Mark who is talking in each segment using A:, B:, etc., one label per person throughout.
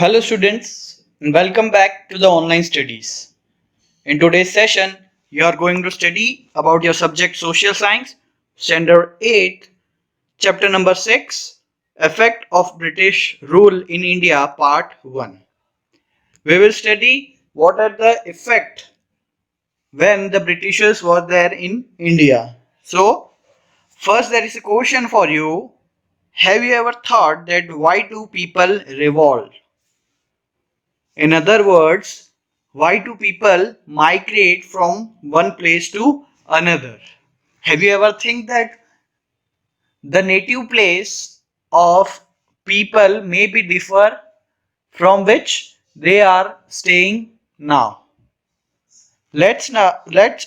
A: Hello students and welcome back to the online studies. In today's session, you are going to study about your subject social science, standard 8, chapter number 6, effect of British rule in India part 1. We will study what are the effect when the Britishers were there in India. So, first there is a question for you. Have you ever thought that why do people revolt? In other words, why do people migrate from one place to another? Have you ever think that the native place of people may be differ from which they are staying now? Let's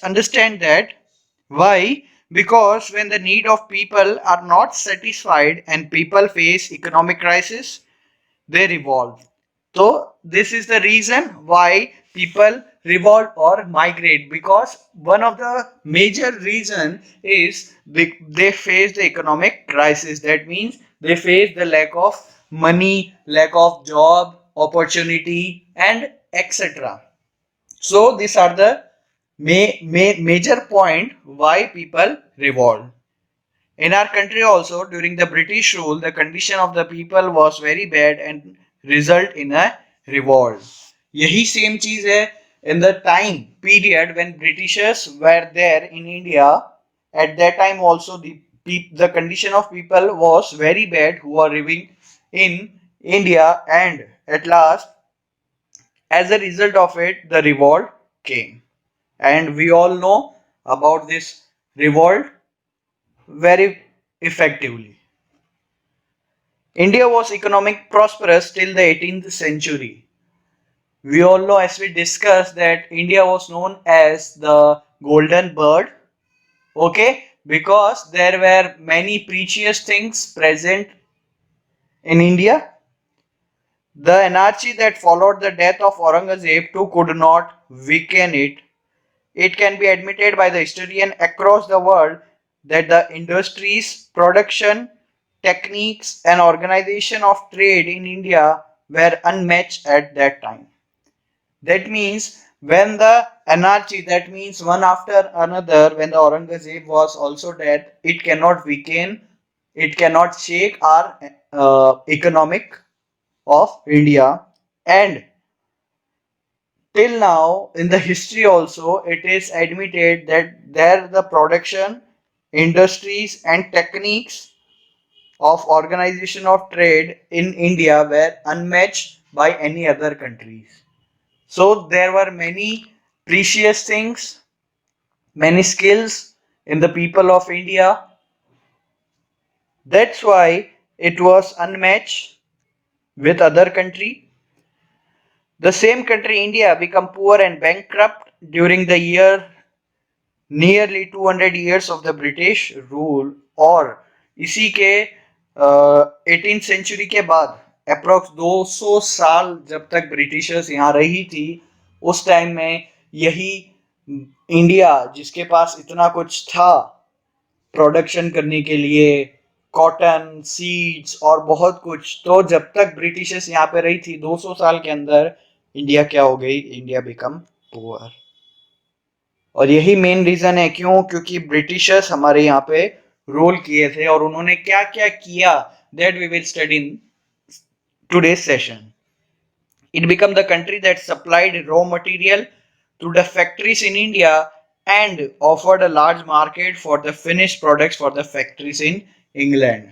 A: understand that why, because when the need of people are not satisfied and people face economic crisis, they revolve. So this is the reason why people revolt or migrate, because one of the major reason is they face the economic crisis. That means they face the lack of money, lack of job opportunity, and etc. So these are the major point why people revolt. In our country also, during the British rule, the condition of the people was very bad and result in a revolt. यही same चीज है in the time period when Britishers were there in India. At that time also the condition of people was very bad who are living in India, and at last, as a result of it, the revolt came. And we all know about this revolt very effectively. India was economic prosperous till the 18th century. We all know, as we discussed, that India was known as the golden bird, okay, because there were many precious things present in India. The anarchy that followed the death of Aurangzeb too could not weaken it. It can be admitted by the historian across the world that the industries, production, techniques, and organization of trade in India were unmatched at that time. That means when the anarchy, that means one after another, when the Aurangzeb was also dead, it cannot weaken, it cannot shake our economic of India. And till now in the history also it is admitted that there the production industries and techniques of organization of trade in India were unmatched by any other countries. So there were many precious things, many skills in the people of India. That's why it was unmatched with other country. The same country India became poor and bankrupt during the year nearly 200 years of the British rule, और इसी के 18th century के बाद approx 200 साल जब तक Britishers यहाँ रही थी, उस टाइम में यही इंडिया जिसके पास इतना कुछ था प्रोडक्शन करने के लिए, कॉटन, सीड्स और बहुत कुछ, तो जब तक ब्रिटिशर्स यहाँ पे रही थी 200 साल के अंदर इंडिया क्या हो गई, इंडिया बिकम पुअर. और यही मेन रीजन है क्यों, क्योंकि ब्रिटिशर्स हमारे यहाँ पे रूल किए थे और उन्होंने क्या क्या किया, that we will study in today's session. It became the country that supplied raw material to the factories in India and offered a large market for the finished products for the factories in England.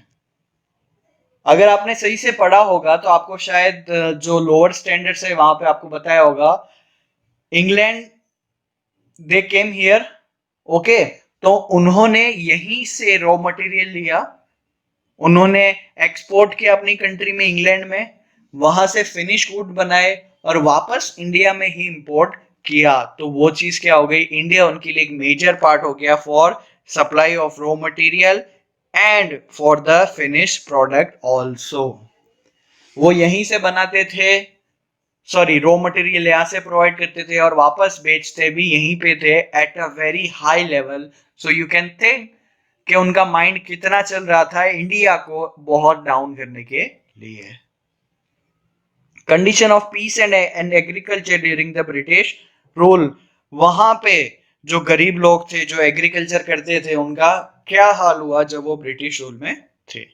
A: अगर आपने सही से पढ़ा होगा तो आपको शायद जो लोअर स्टैंडर्ड्स है वहां पे आपको बताया होगा, England they came here, okay, तो उन्होंने यहीं से रॉ मटेरियल लिया, उन्होंने एक्सपोर्ट किया अपनी कंट्री में इंग्लैंड में, वहां से फिनिश गुड बनाए और वापस इंडिया में ही इंपोर्ट किया. तो वो चीज क्या हो गई, इंडिया उनके लिए एक मेजर पार्ट हो गया for supply of raw material and for the finish product also. वो यहीं से बनाते थे, सॉरी रॉ मटेरियल यहाँ से प्रोवाइड करते थे और वापस बेचते भी यहीं पे थे at a very high level. So you can think कि उनका माइंड कितना चल रहा था इंडिया को बहुत डाउन करने के लिए. Condition of peace and agriculture during the British rule, वहां पे जो गरीब लोग थे जो एग्रीकल्चर करते थे उनका क्या हाल हुआ जब वो ब्रिटिश रूल में थे.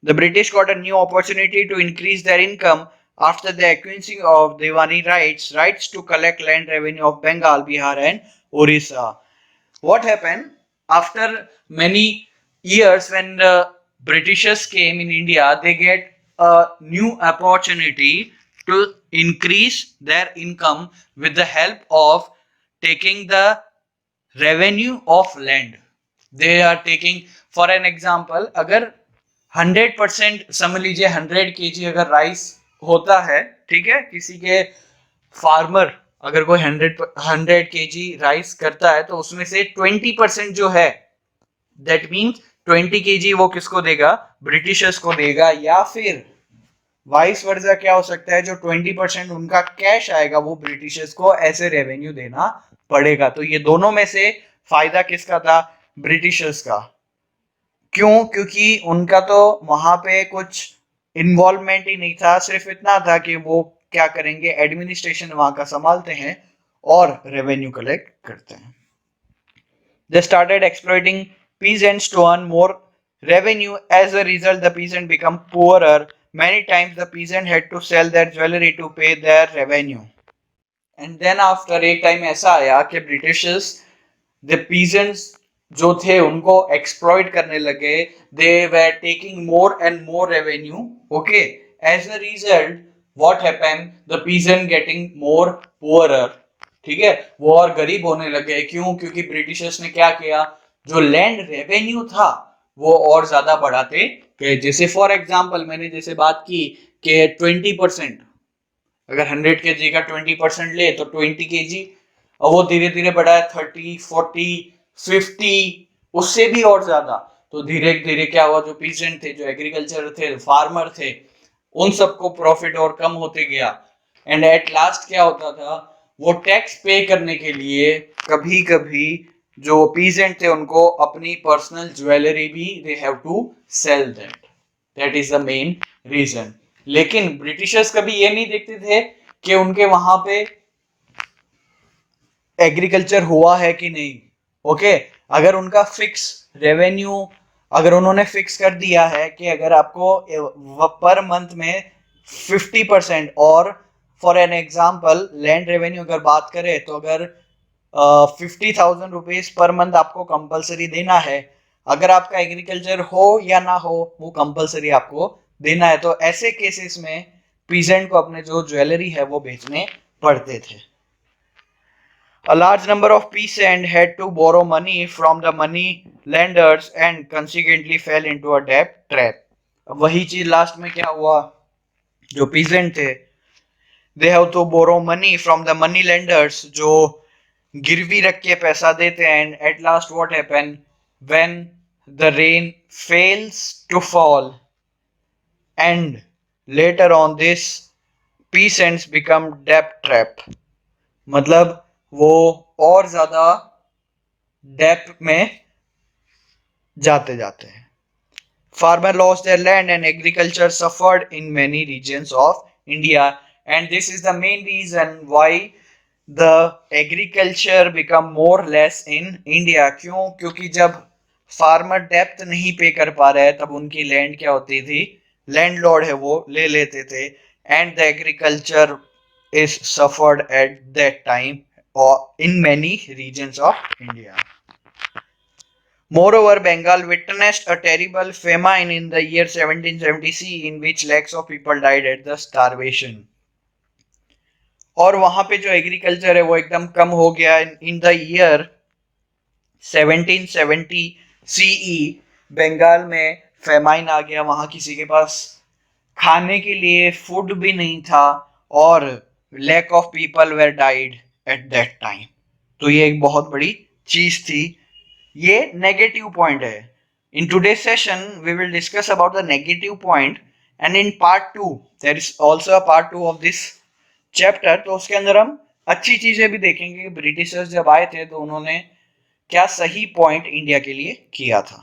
A: The British got a new opportunity to increase their income after the acquiescing of Diwani rights to collect land revenue of Bengal, Bihar, and Orissa. What happened after many years when the Britishers came in India? They get a new opportunity to increase their income with the help of taking the revenue of land. They are taking, for an example, अगर 100% समझ लीजिए 100 kg अगर rice होता है, ठीक है, किसी के फार्मर अगर कोई 100 kg राइस करता है तो उसमें से 20% जो है, दैट मीन्स 20 kg वो किसको देगा, ब्रिटिशर्स को देगा, या फिर वाइस वर्सा क्या हो सकता है, जो 20% उनका कैश आएगा वो ब्रिटिशर्स को ऐसे रेवेन्यू देना पड़ेगा. तो ये दोनों में से फायदा किसका था, ब्रिटिशर्स का. क्यों, क्योंकि उनका तो वहां पे कुछ इन्वॉल्वमेंट ही नहीं था, सिर्फ इतना था कि वो क्या करेंगे, एडमिनिस्ट्रेशन वहां का संभालते हैं और रेवेन्यू कलेक्ट करते हैं. They started exploiting peasants to earn more revenue. As a result, the peasant became poorer. Many times, the peasant had to sell their jewelry to pay their revenue. And then after एक time ऐसा आया कि Britishers the peasants जो थे उनको exploit करने लगे. They were taking more and more revenue. Okay, as a result what happened, the peasant getting more poorer. ठीक है, वो और गरीब होने लगे. क्यों, क्योंकि ब्रिटिशर्स ने क्या किया, जो लैंड रेवेन्यू था वो और ज्यादा बढ़ाते गए. जैसे फॉर एग्जाम्पल मैंने जैसे बात की कि 20%, अगर 100 kg का 20% ले तो 20 kg, और वो धीरे धीरे बढ़ा है 30, 40, 50, उससे भी और ज्यादा. तो धीरे धीरे क्या हुआ, जो पीजेंट थे, जो एग्रीकल्चर थे, फार्मर थे, उन सबको प्रॉफिट और कम होते गया. एंड एट लास्ट क्या होता था, वो टैक्स पे करने के लिए कभी कभी जो पीजेंट थे उनको अपनी पर्सनल ज्वेलरी भी they have to sell that. That is the main reason. लेकिन ब्रिटिशर्स कभी ये नहीं देखते थे कि उनके वहां पे एग्रीकल्चर हुआ है कि नहीं. ओके, अगर उनका फिक्स रेवेन्यू, अगर उन्होंने फिक्स कर दिया है कि अगर आपको पर मंथ में 50%, और for an example land revenue अगर बात करें तो अगर 50,000 रुपीज पर मंथ आपको कंपलसरी देना है, अगर आपका एग्रीकल्चर हो या ना हो वो कंपलसरी आपको देना है. तो ऐसे केसेस में पीजेंट को अपने जो ज्वेलरी है वो बेचने पड़ते थे. A large number of peasants had to borrow money from the money lenders and consequently fell into a debt trap. अब वही चीज लास्ट में क्या हुआ, जो peasant थे they have to borrow money from the money lenders जो गिरवी रख के पैसा देते हैं. and at last what happened, when the rain fails to fall and later on this peasants become debt trap. मतलब वो और ज्यादा डेप्थ में जाते जाते हैं. Farmer lost their land and agriculture suffered in many regions of India, and this is the main reason why the agriculture become more less in India. क्यों, क्योंकि जब फार्मर डेप्थ नहीं पे कर पा रहे तब उनकी लैंड क्या होती थी, लैंडलॉर्ड है वो ले लेते थे. And the agriculture is suffered at that time or in many regions of India. Moreover, Bengal witnessed a terrible famine in the year 1770 C in which lakhs of people died at the starvation. और वहां पे जो agriculture है वो एकदम कम हो गया. In the year 1770 CE Bengal में फेमाइन आ गया. वहां किसी के पास खाने के लिए फूड भी नहीं था और lakh of people were died at that time. तो ये एक बहुत बड़ी चीज थी. ये नेगेटिव पॉइंट है. In today session we will discuss about the negative point, and in part 2 there is also a part 2 of this chapter. तो उसके अंदर हम अच्छी चीजें भी देखेंगे कि ब्रिटिशर्स जब आए थे तो उन्होंने क्या सही पॉइंट इंडिया के लिए किया था.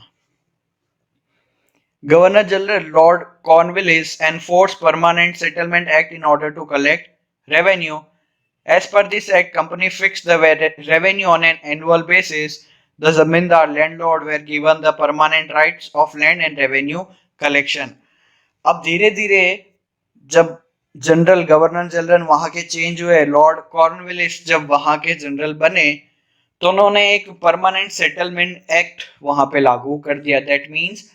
A: Governor General Lord Cornwallis enforced Permanent Settlement Act in order to collect revenue. As per this act, company fixed the revenue on an annual basis. The zamindar landlord were given the permanent rights of land and revenue collection. अब धीरे धीरे जब general governor general वहां के change हुए, Lord Cornwallis जब वहां के जनरल बने, तो उन्होंने एक परमानेंट सेटलमेंट एक्ट वहां पे लागू कर दिया. That means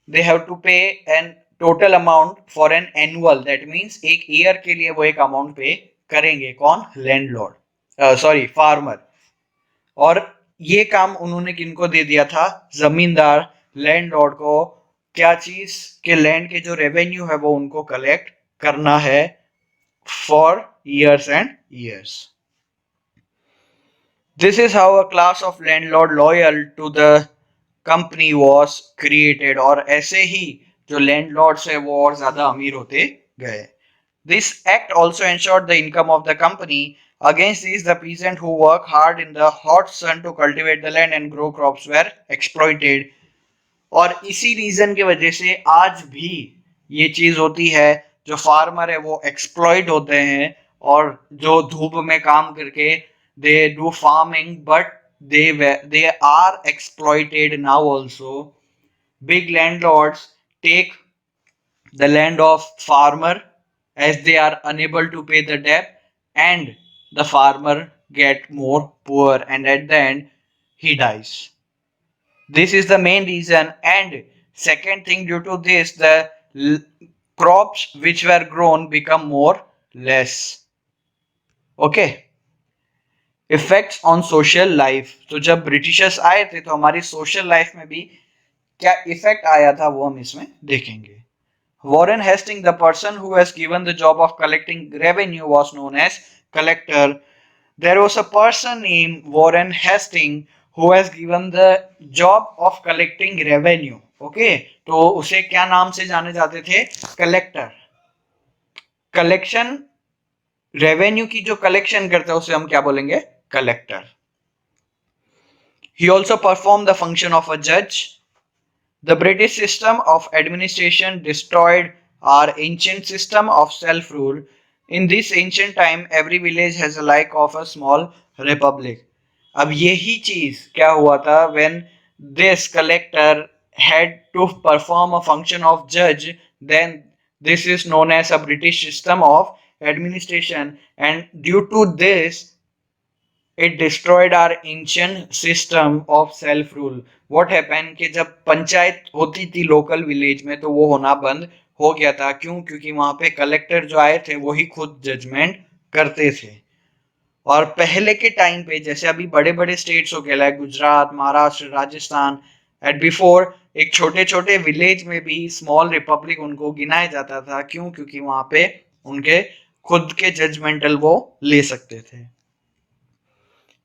A: they have to pay an total amount for an annual. That means एक ईयर के लिए वो एक अमाउंट पे करेंगे. कौन? Landlord, sorry farmer. और ये काम उन्होंने किनको दे दिया था? जमींदार लैंडलॉर्ड को. क्या चीज के लैंड के जो रेवेन्यू है वो उनको कलेक्ट करना है for years and years. This is how a class of landlord loyal to the company was created. और ऐसे ही जो लैंडलॉर्ड्स है वो और ज्यादा अमीर होते गए. This act also ensured the income of the company. Against these, the peasants who work hard in the hot sun to cultivate the land and grow crops were exploited. और इसी रीजन की वजह से आज भी ये चीज होती है, जो फार्मर है वो एक्सप्लॉइट होते हैं, और जो धूप में काम करके they do farming, but they are exploited now also. Big landlords take the land of farmer as they are unable to pay the debt, and the farmer get more poor, and at the end he dies. This is the main reason. And second thing, due to this, the crops which were grown become more less. Okay. Effects on social life. तो जब Britishers आए थे तो हमारी social life में भी क्या effect आया था वो हम इसमें देखेंगे. Warren Hastings, the person who was given the job of collecting revenue, was known as collector. There was a person named Warren Hastings who was given the job of collecting revenue. Okay, तो उसे क्या नाम से जाने जाते थे? Collector. Collection, revenue की जो कलेक्शन करता है उसे हम क्या बोलेंगे? Collector. He also performed the function of a judge. The British system of administration destroyed our ancient system of self-rule. In this ancient time, every village has a like of a small republic. अब यही चीज क्या हुआ था? When this collector had to perform a function of judge, then this is known as a British system of administration, and due to this it destroyed our ancient system of self rule. What happened कि जब पंचायत होती थी local village में तो वो होना बंद हो गया था. क्यों? क्योंकि वहां पे कलेक्टर जो आए थे वो ही खुद जजमेंट करते थे. और पहले के टाइम पे जैसे अभी बड़े बड़े स्टेट्स हो गए like Gujarat, Maharashtra, Rajasthan, at before एक छोटे छोटे विलेज में भी स्मॉल रिपब्लिक उनको गिनाया जाता था. क्यों? क्योंकि वहां पे उनके खुद के जजमेंटल वो ले सकते थे.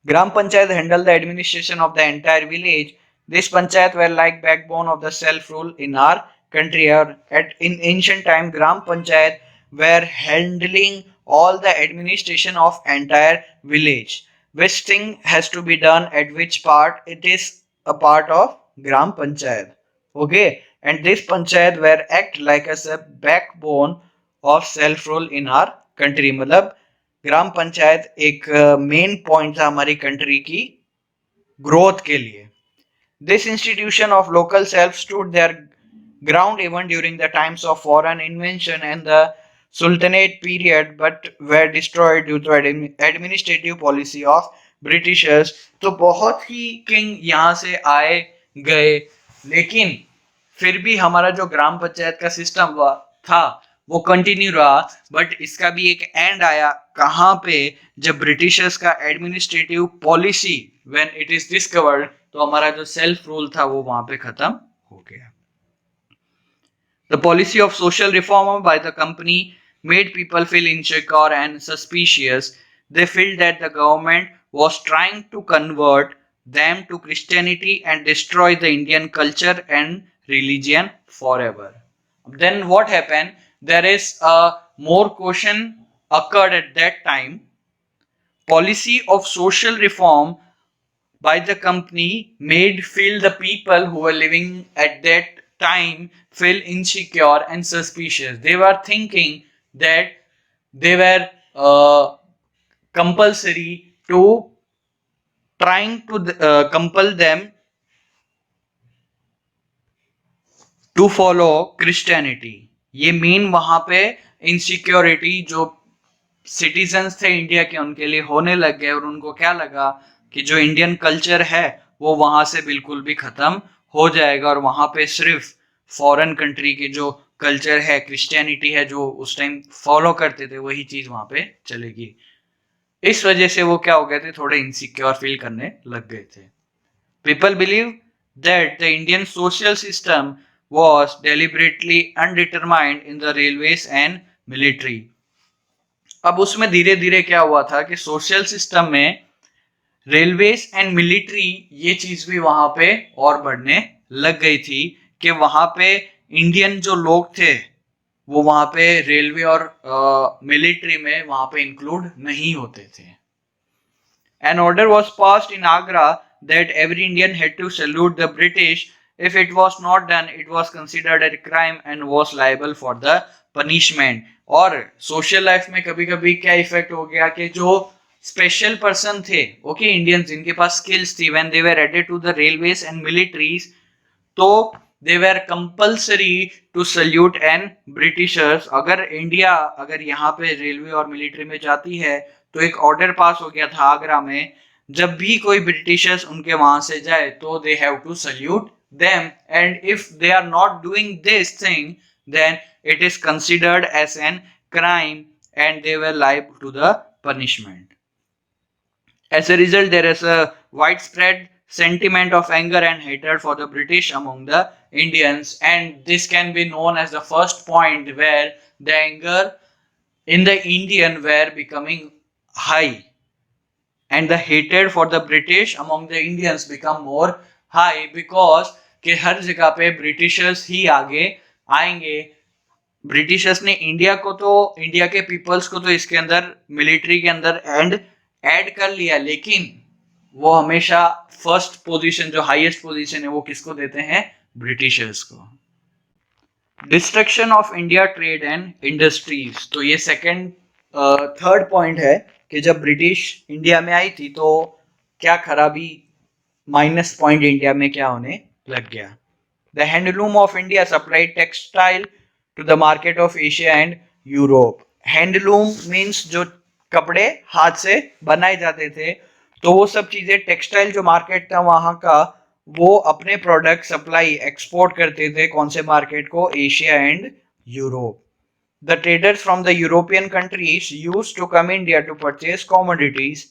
A: Gram Panchayat handled the administration of the entire village. This Panchayat were like backbone of the self-rule in our country. In ancient time, Gram Panchayat were handling all the administration of entire village. Which thing has to be done at which part? It is a part of Gram Panchayat. Okay, and this Panchayat were act like as a backbone of self-rule in our country. मतलब ग्राम पंचायत एक main point था हमारी country की growth के लिए. This institution of local self stood there ground even during the times of foreign invention and the sultanate period, but were destroyed due to administrative policy of Britishers. तो बहुत ही king यहाँ से आए गए, लेकिन फिर भी हमारा जो ग्राम पंचायत का सिस्टम था वो कंटिन्यू रहा. बट इसका भी एक एंड आया. कहाँ पे? जब ब्रिटिशर्स का administrative policy when it is discovered, तो हमारा जो सेल्फ रूल था वो वहां पे खत्म हो गया. The policy of social reform by the company made people feel insecure and suspicious. They felt that the government was trying to convert them to Christianity and destroy the Indian culture and religion forever. Then what happened? There is a more question occurred at that time. Policy of social reform by the company made feel the people who were living at that time feel insecure and suspicious. They were thinking that they were compulsory to trying to compel them to follow Christianity. ये main वहां पे insecurity जो citizens थे India के उनके लिए होने लग गए, और उनको क्या लगा कि जो इंडियन कल्चर है वो वहां से बिल्कुल भी खत्म हो जाएगा, और वहां पे सिर्फ फॉरेन कंट्री के जो कल्चर है, क्रिश्चियनिटी है, जो उस टाइम फॉलो करते थे, वही चीज वहां पे चलेगी. इस वजह से वो क्या हो गए थे, थोड़े इनसिक्योर फील करने लग गए थे. People believe that the Indian social system was deliberately undetermined in the railways and military. अब उसमें धीरे धीरे क्या हुआ था कि सोशल सिस्टम में रेलवेज एंड मिलिट्री ये चीज भी वहां पे और बढ़ने लग गई थी कि वहां पे इंडियन जो लोग थे वो वहां पे रेलवे और मिलिट्री में वहां पे इंक्लूड नहीं होते थे. An order was passed in Agra that every Indian had to salute the British. If it was not done, it was considered a crime and was liable for the punishment. और social life में कभी कभी क्या effect हो गया कि जो special person थे, ओके, इंडियंस जिनके पास स्किल्स थी, when they were added to the railways and militaries, तो they were compulsory to salute and Britishers. अगर यहाँ पे रेलवे और मिलिट्री में जाती है तो एक ऑर्डर पास हो गया था आगरा में, जब भी कोई ब्रिटिशर्स उनके वहां से जाए तो they have to salute them, and if they are not doing this thing then it is considered as an crime and they were liable to the punishment. As a result, there is a widespread sentiment of anger and hatred for the British among the Indians, and this can be known as the first point where the anger in the Indian were becoming high, and the hatred for the British among the Indians become more high, because कि हर जगह पे Britishers ही आगे आएंगे. Britishers ने India को तो, India के peoples को तो इसके अंदर मिलिट्री के अंदर ऐड कर लिया, लेकिन वो हमेशा फर्स्ट पोजीशन, जो हाईएस्ट पोजीशन है, वो किसको देते हैं, ब्रिटिशर्स को. Destruction of India trade and industries. तो ये सेकंड थर्ड पॉइंट है कि जब ब्रिटिश इंडिया में आई थी तो क्या खराबी, माइनस पॉइंट इंडिया में क्या होने लग गया. The handloom of India supplied textile to the market of Asia and Europe. Handloom means जो कपड़े हाथ से बनाए जाते थे, तो वो सब चीजें, टेक्सटाइल जो मार्केट था वहां का, वो अपने प्रोडक्ट सप्लाई एक्सपोर्ट करते थे कौन से मार्केट को, Asia and Europe. The traders from the European countries used to come India to purchase commodities.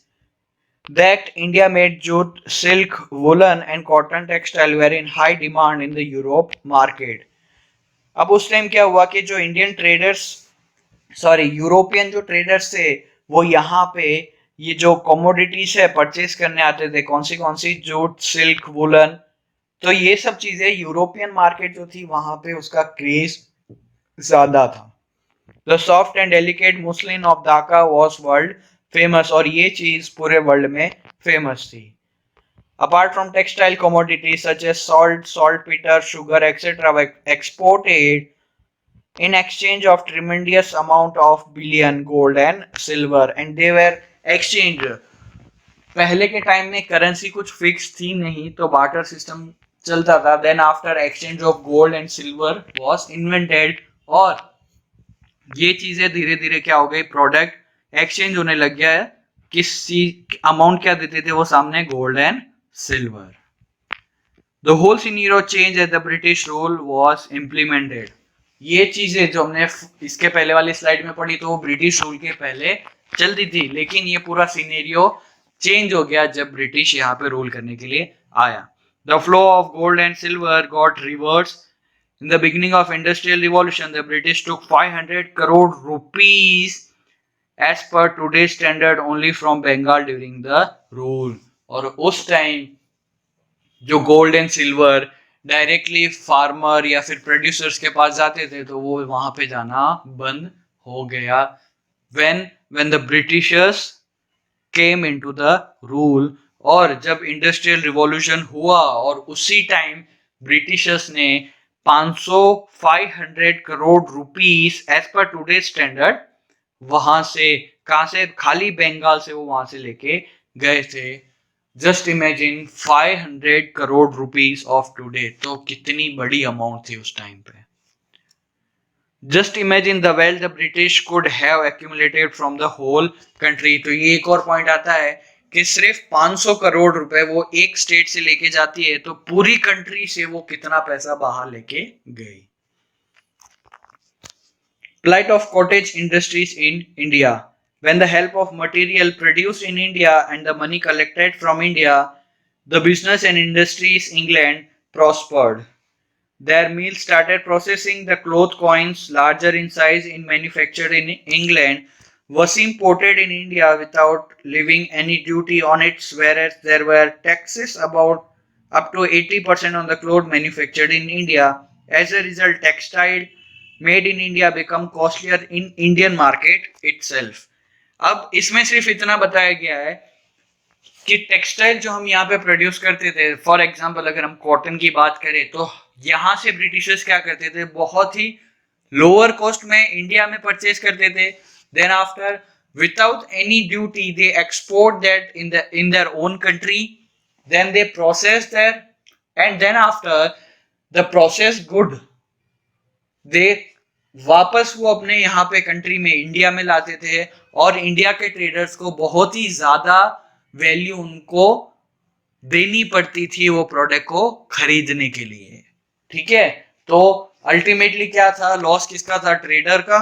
A: That India made jute, silk, woolen and cotton textile were in high demand in the Europe market. अब उस time क्या हुआ कि जो Indian traders, European जो traders थे, वो यहाँ पे ये जो कमोडिटीज है परचेज करने आते थे. कौन सी, जूट, सिल्क, वुलन. तो ये सब चीजें यूरोपियन मार्केट जो थी वहां पे उसका क्रेज ज्यादा था. The soft and delicate muslin of Dhaka was world famous, और ये चीज पूरे वर्ल्ड में फेमस थी. Apart from textile commodities such as salt, saltpeter, sugar, etc. were exported in exchange of tremendous amount of bullion, gold and silver, and they were exchanged. पहले के time में currency कुछ फिक्स थी नहीं, तो barter system चलता था. Then after exchange of gold and silver was invented, और ये चीजें धीरे धीरे क्या हो गई, प्रोडक्ट एक्सचेंज होने लग गया है. किसी अमाउंट क्या देते थे वो सामने, gold and silver. The whole scenario changed as the British rule was implemented. ये चीजें जो हमने इसके पहले वाली स्लाइड में पढ़ी, तो वो ब्रिटिश रूल के पहले चलती थी, लेकिन ये पूरा सिनेरियो चेंज हो गया जब ब्रिटिश यहाँ पे रूल करने के लिए आया. The flow of gold and silver got reversed. In the beginning of industrial revolution, the British took 500 crore rupees as per today's standard only from Bengal during the rule. और उस time जो gold and silver directly farmer या फिर producers के पास जाते थे, तो वो वहां पे जाना बंद हो गया when the Britishers came into the rule. और जब इंडस्ट्रियल रिवॉल्यूशन हुआ और उसी टाइम ब्रिटिशर्स ने 500 crore rupees as per today standard वहां से, कहां से, खाली बंगाल से वो वहां से लेके गए थे। Just imagine 500 crore rupees of today, तो कितनी बड़ी अमाउंट थी उस टाइम पे। Just imagine the wealth the British could have accumulated from the whole country. तो ये एक और पॉइंट आता है कि सिर्फ 500 करोड़ रुपए वो एक स्टेट से लेके जाती है, तो पूरी कंट्री से वो कितना पैसा बाहर लेके गई। Plight of cottage industries in India. When the help of material produced in India and the money collected from India, the business and industries in England prospered. Their mills started processing the cloth coins larger in size in manufactured in England was imported in India without leaving any duty on it, whereas there were taxes about up to 80% on the cloth manufactured in India. As a result, textile made in India become costlier in Indian market itself. अब इसमें सिर्फ इतना बताया गया है कि textile जो हम यहाँ पे प्रोड्यूस करते थे, फॉर एग्जांपल अगर हम कॉटन की बात करें, तो यहाँ से ब्रिटिशर्स क्या करते थे, बहुत ही लोअर कॉस्ट में इंडिया में परचेज करते थे। Then after without any duty they export that in their own country, then they process that, and then after the process good they वापस वो अपने यहाँ पे कंट्री में इंडिया में लाते थे, और इंडिया के ट्रेडर्स को बहुत ही ज्यादा वैल्यू उनको देनी पड़ती थी वो प्रोडक्ट को खरीदने के लिए। ठीक है, तो अल्टीमेटली क्या था, लॉस किसका था, ट्रेडर का।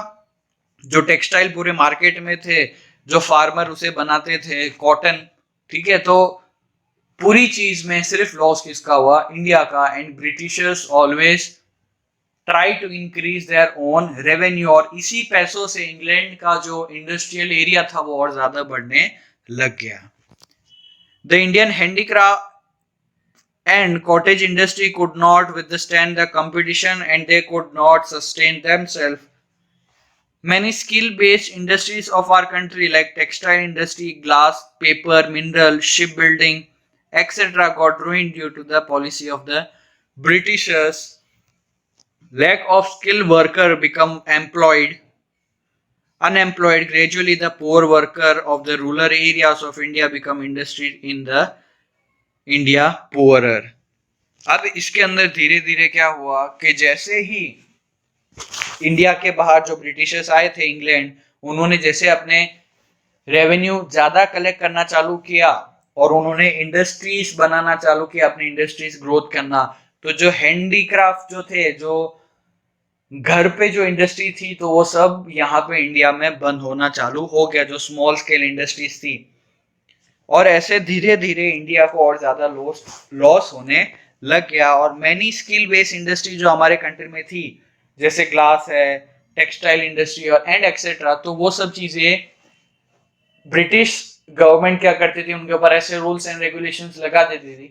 A: जो टेक्सटाइल पूरे मार्केट में थे, जो फार्मर उसे बनाते थे कॉटन। ठीक है, तो पूरी चीज में सिर्फ लॉस किसका हुआ, इंडिया का। And Britishers always try to increase their own revenue, और इसी पैसों से इंग्लैंड का जो इंडस्ट्रियल एरिया था वो और ज्यादा बढ़ने लग गया। The Indian handicraft and cottage industry could not withstand the competition, and they could not sustain themselves. Many skill-based industries of our country like textile industry, glass, paper, mineral, shipbuilding, etc. got ruined due to the policy of the Britishers. Lack of skilled worker become unemployed. Gradually the poor worker of the rural areas of India become industry in the India poorer. अब इसके अंदर धीरे धीरे क्या हुआ कि जैसे ही India के बाहर जो ब्रिटिशर्स आए थे इंग्लैंड, उन्होंने जैसे अपने रेवेन्यू ज्यादा कलेक्ट करना चालू किया और उन्होंने इंडस्ट्रीज बनाना चालू किया, अपनी इंडस्ट्रीज ग्रोथ करना, तो जो हैंडीक्राफ्ट जो थे, जो घर पे जो इंडस्ट्री थी, तो वो सब यहाँ पे इंडिया में बंद होना चालू हो गया, जो स्मॉल स्केल इंडस्ट्रीज थी। और ऐसे धीरे धीरे इंडिया को और ज्यादा लॉस होने लग गया। और मैनी स्किल बेस्ड इंडस्ट्री जो हमारे कंट्री में थी, जैसे ग्लास है, टेक्सटाइल इंडस्ट्री और एंड एक्सेट्रा, तो वो सब चीजें ब्रिटिश गवर्नमेंट क्या करती थी, उनके ऊपर ऐसे रूल्स एंड रेगुलेशंस लगा देती थी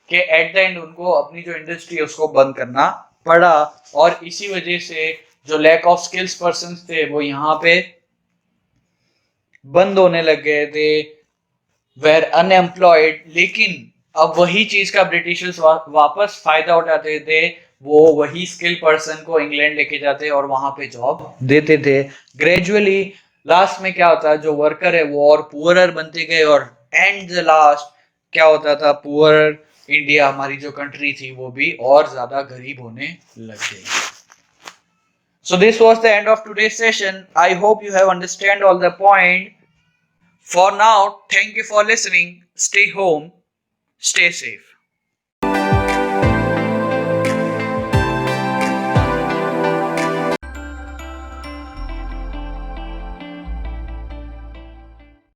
A: कि एट द एंड उनको अपनी जो इंडस्ट्री है उसको बंद करना पड़ा। और इसी वजह से जो लैक ऑफ स्किल्स पर्सन थे वो यहाँ पे बंद होने लग गए थे, वेर अनएम्प्लॉयड। लेकिन अब वही चीज का ब्रिटिशर्स वापस फायदा उठाते थे, वो वही स्किल पर्सन को इंग्लैंड लेके जाते और वहां पे जॉब देते थे। ग्रेजुअली लास्ट में क्या होता है, जो वर्कर है वो और पुअरर बनते गए, और एंड द लास्ट क्या होता था, पुअरर इंडिया हमारी जो कंट्री थी वो भी और ज्यादा गरीब होने लग गई। So this was the end of today's session. I hope you have understand all the point. For now, thank you for listening. Stay home, stay safe.